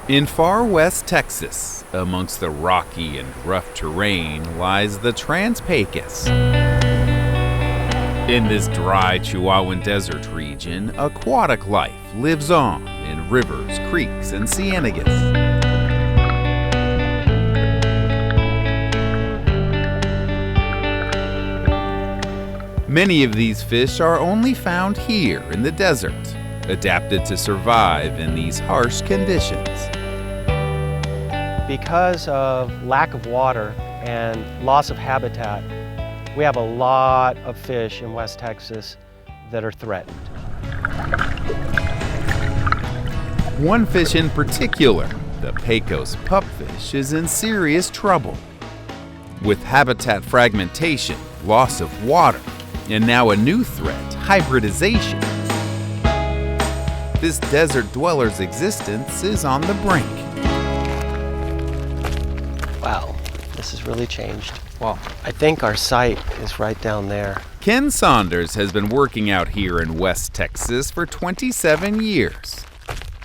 In far west Texas, amongst the rocky and rough terrain, lies the Trans-Pecos. In this dry Chihuahuan desert region, aquatic life lives on in rivers, creeks, and cienagas. Many of these fish are only found here in the desert, adapted to survive in these harsh conditions. Because of lack of water and loss of habitat, we have a lot of fish in West Texas that are threatened. One fish in particular, the Pecos pupfish, is in serious trouble. With habitat fragmentation, loss of water, and now a new threat, hybridization, this desert dweller's existence is on the brink. Wow, this has really changed. Well, I think our site is right down there. Ken Saunders has been working out here in West Texas for 27 years.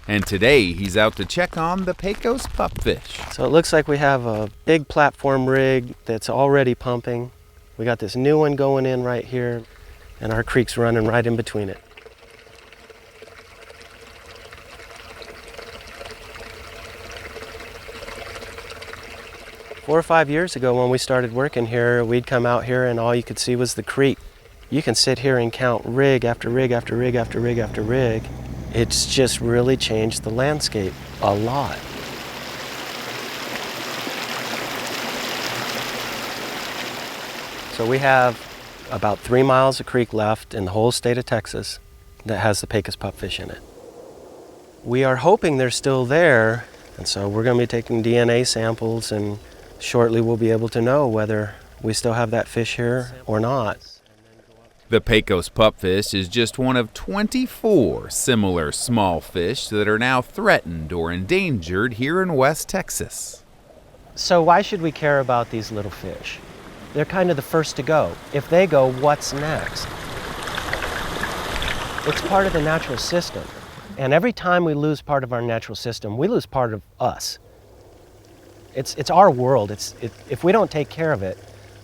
And today he's out to check on the Pecos pupfish. So it looks like we have a big platform rig that's already pumping. We got this new one going in right here, and our creek's running right in between it. Four or 5 years ago when we started working here, we'd come out here and all you could see was the creek. You can sit here and count rig after rig after rig after rig after rig. It's just really changed the landscape a lot. So we have about 3 miles of creek left in the whole state of Texas that has the Pecos pupfish in it. We are hoping they're still there, and so we're going to be taking DNA samples, and shortly we'll be able to know whether we still have that fish here or not. The Pecos pupfish is just one of 24 similar small fish that are now threatened or endangered here in West Texas. So why should we care about these little fish? They're kind of the first to go. If they go, what's next? It's part of the natural system. And every time we lose part of our natural system, we lose part of us. It's our world. If we don't take care of it,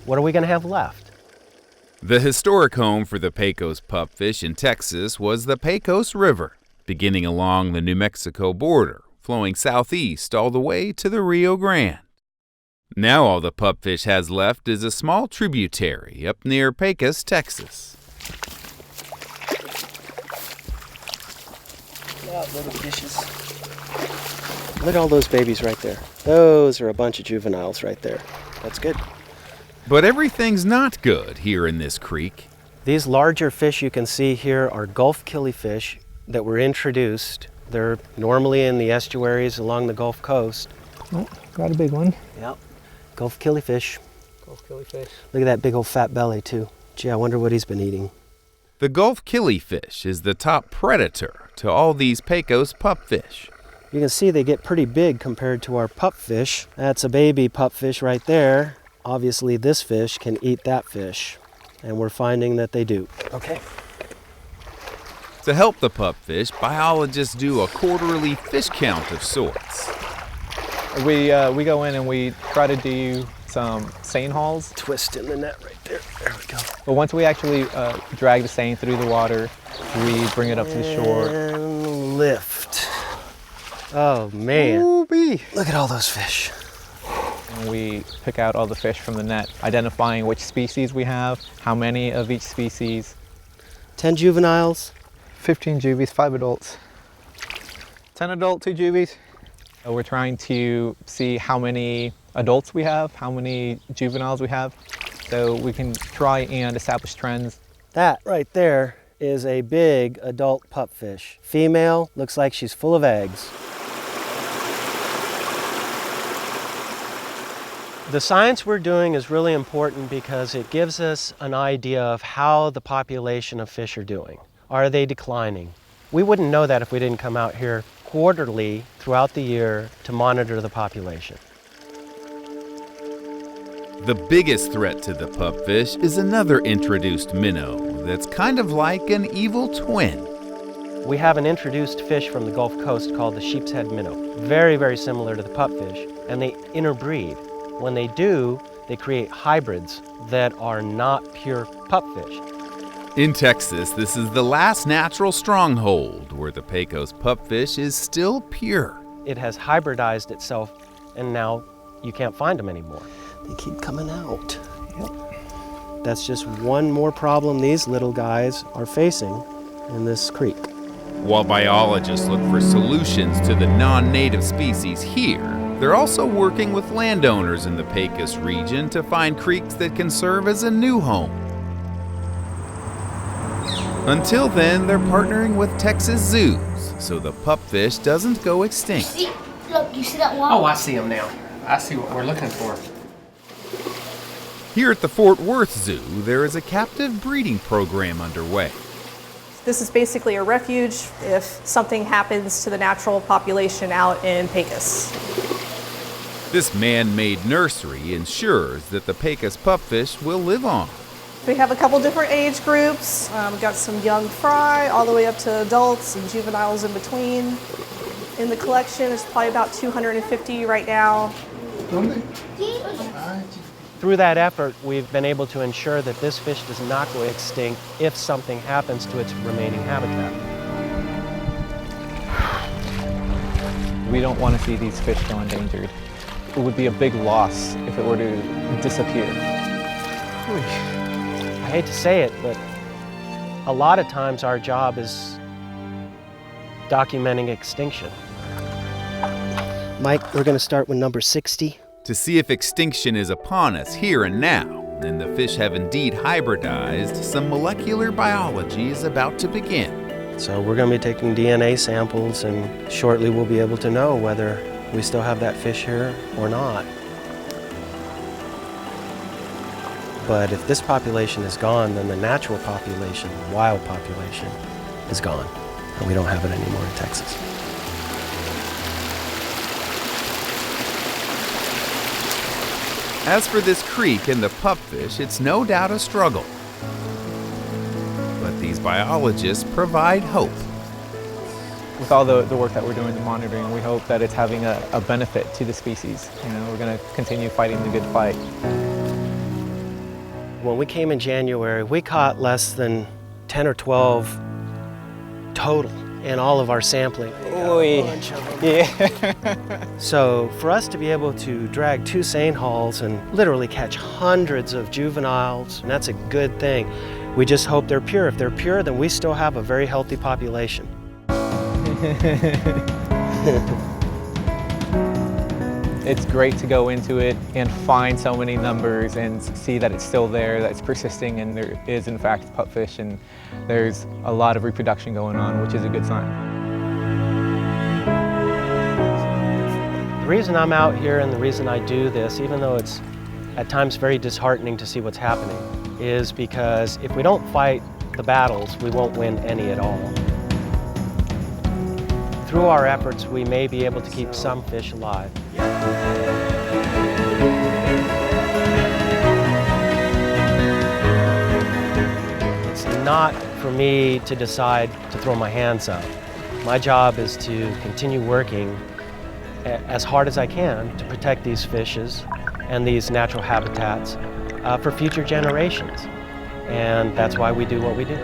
what are we going to have left? The historic home for the Pecos pupfish in Texas was the Pecos River, beginning along the New Mexico border, flowing southeast all the way to the Rio Grande. Now all the pupfish has left is a small tributary up near Pecos, Texas. Yeah, little fishes. Look at all those babies right there. Those are a bunch of juveniles right there. That's good. But everything's not good here in this creek. These larger fish you can see here are Gulf killifish that were introduced. They're normally in the estuaries along the Gulf Coast. Oh, got a big one. Yep, Gulf killifish. Gulf killifish. Look at that big old fat belly too. Gee, I wonder what he's been eating. The Gulf killifish is the top predator to all these Pecos pupfish. You can see they get pretty big compared to our pupfish. That's a baby pupfish right there. Obviously this fish can eat that fish, and we're finding that they do. Okay. To help the pupfish, biologists do a quarterly fish count of sorts. We go in and we try to do some seine hauls. Twist in the net right there. There we go. But once we actually drag the seine through the water, we bring it up to the shore. And lift. Oh man. Ooh-wee. Look at all those fish. And we pick out all the fish from the net, identifying which species we have, how many of each species. 10 juveniles. 15 juvies, 5 adults. 10 adult, 2 juvies. We're trying to see how many adults we have, how many juveniles we have, so we can try and establish trends. That right there is a big adult pupfish. Female, looks like she's full of eggs. The science we're doing is really important because it gives us an idea of how the population of fish are doing. Are they declining? We wouldn't know that if we didn't come out here quarterly throughout the year to monitor the population. The biggest threat to the pupfish is another introduced minnow that's kind of like an evil twin. We have an introduced fish from the Gulf Coast called the sheep's head minnow. Very, very similar to the pupfish, and they interbreed. When they do, they create hybrids that are not pure pupfish. In Texas, this is the last natural stronghold where the Pecos pupfish is still pure. It has hybridized itself, and now you can't find them anymore. They keep coming out. That's just one more problem these little guys are facing in this creek. While biologists look for solutions to the non-native species here, they're also working with landowners in the Pecos region to find creeks that can serve as a new home. Until then, they're partnering with Texas zoos so the pupfish doesn't go extinct. See, look, you see that wall? Oh, I see them now. I see what we're looking for. Here at the Fort Worth Zoo, there is a captive breeding program underway. This is basically a refuge if something happens to the natural population out in Pecos. This man-made nursery ensures that the Pecos pupfish will live on. We have a couple different age groups. We've got some young fry all the way up to adults and juveniles in between. In the collection, there's probably about 250 right now. Through that effort, we've been able to ensure that this fish does not go extinct if something happens to its remaining habitat. We don't want to see these fish go endangered. It would be a big loss if it were to disappear. I hate to say it, but a lot of times our job is documenting extinction. Mike, we're going to start with number 60. To see if extinction is upon us here and now, and the fish have indeed hybridized, some molecular biology is about to begin. So we're going to be taking DNA samples, and shortly we'll be able to know whether we still have that fish here or not. But if this population is gone, then the natural population, the wild population, is gone. And we don't have it anymore in Texas. As for this creek and the pupfish, it's no doubt a struggle. But these biologists provide hope. With all the work that we're doing, the monitoring, we hope that it's having a benefit to the species. We're going to continue fighting the good fight. When we came in January, we caught less than 10 or 12 total in all of our sampling. Yeah. So for us to be able to drag 2 seine hauls and literally catch hundreds of juveniles, and that's a good thing. We just hope they're pure. If they're pure, then we still have a very healthy population. It's great to go into it and find so many numbers and see that it's still there, that it's persisting, and there is in fact pupfish, and there's a lot of reproduction going on, which is a good sign. The reason I'm out here and the reason I do this, even though it's at times very disheartening to see what's happening, is because if we don't fight the battles, we won't win any at all. Through our efforts, we may be able to keep some fish alive. It's not for me to decide to throw my hands up. My job is to continue working as hard as I can to protect these fishes and these natural habitats for future generations. And that's why we do what we do.